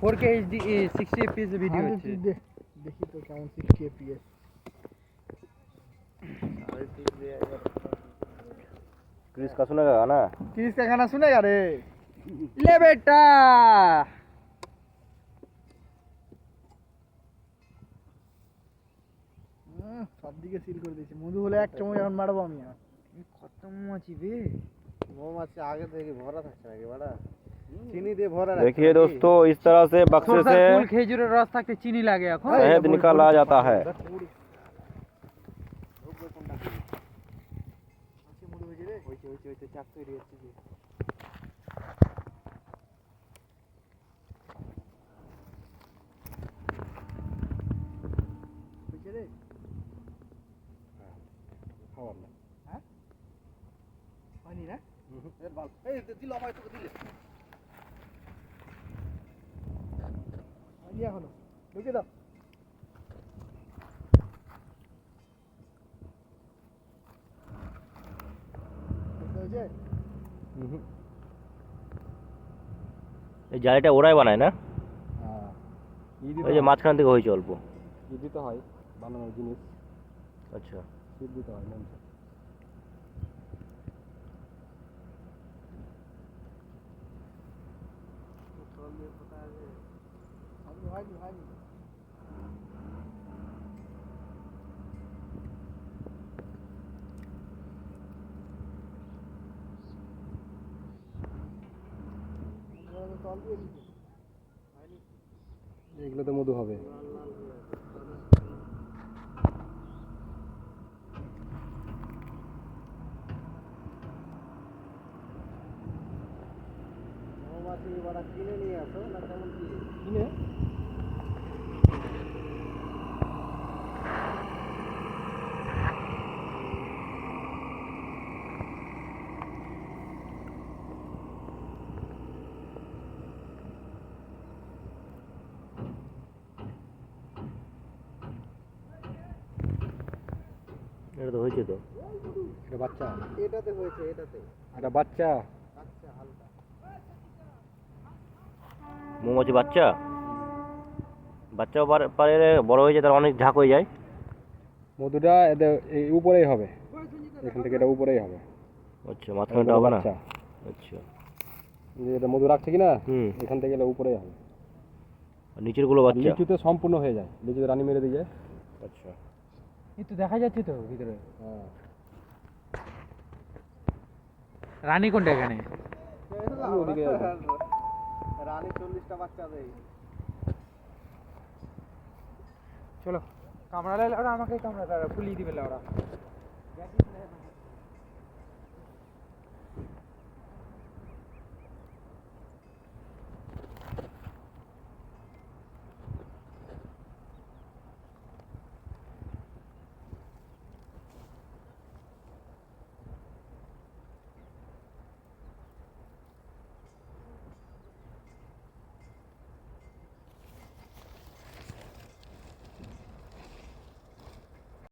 4K HD 60 fps video হচ্ছে। দেখি তো কেমন 60 fps। क्रिस का सुनेगा गाना? क्रिस का गाना सुनेगा रे? ले बेटा সব দিকে সিল করে দিয়েছি। মধু হলে এক চামচ এখন মারবো আমি। কত মৌমাছি বে, মৌমাছি আগে থেকে ভরা থাকছে নাকি বড়া? চিনি দিয়ে ভরা। देखिए दोस्तों, इस तरह से बक्से से ফুল খেজুরের রস থাকতে চিনি লাগে এখন। शहद निकाला जाता है। এখনো ঢুকে দাও। এই জালিটা ওরাই বানায় না? হ্যাঁ, ওই যে মাঝখান থেকে হয়েছে অল্প। ঈদ দিতে হয় বানানোর জিনিস। আচ্ছা, শীত দিতে হয় মন। এগুলোতে মধু হবে। মৌমাছি বড়া কিনে নিয়ে আসো না কেমন কি? কিনে এটা তো হয়েছে তো। এটা বাচ্চা। এটাতে হয়েছে, এটাতে। এটা বাচ্চা। বাচ্চা হালকা। মৌমাছি বাচ্চা, বাচ্চাও পারে বড় হয়ে যায়, তার অনেক ঝাঁক হয়ে যায়। মধুটা এদের এই উপরেই হবে, এখান থেকে এটা উপরেই হবে। আচ্ছা, মাঝখানটা হবে না? আচ্ছা, যে এটা মধু রাখছে কি না, হুম, এখান থেকে এটা উপরেই হবে। আর নিচের গুলো বাচ্চা? লিচুতে সম্পূর্ণ হয়ে যায়, লিচুতে রানী মেরে দিয়ে যায়। আচ্ছা, এই তো দেখা যাচ্ছে তো ভিতরে। হ্যাঁ, রানী কোনটা এখানে? ওদিকে রানী 40টা বাচ্চা দেয়। চলো কামড়ালে ওরা আমাকে কামড়াতে ফুলিয়ে দিবে ওরা।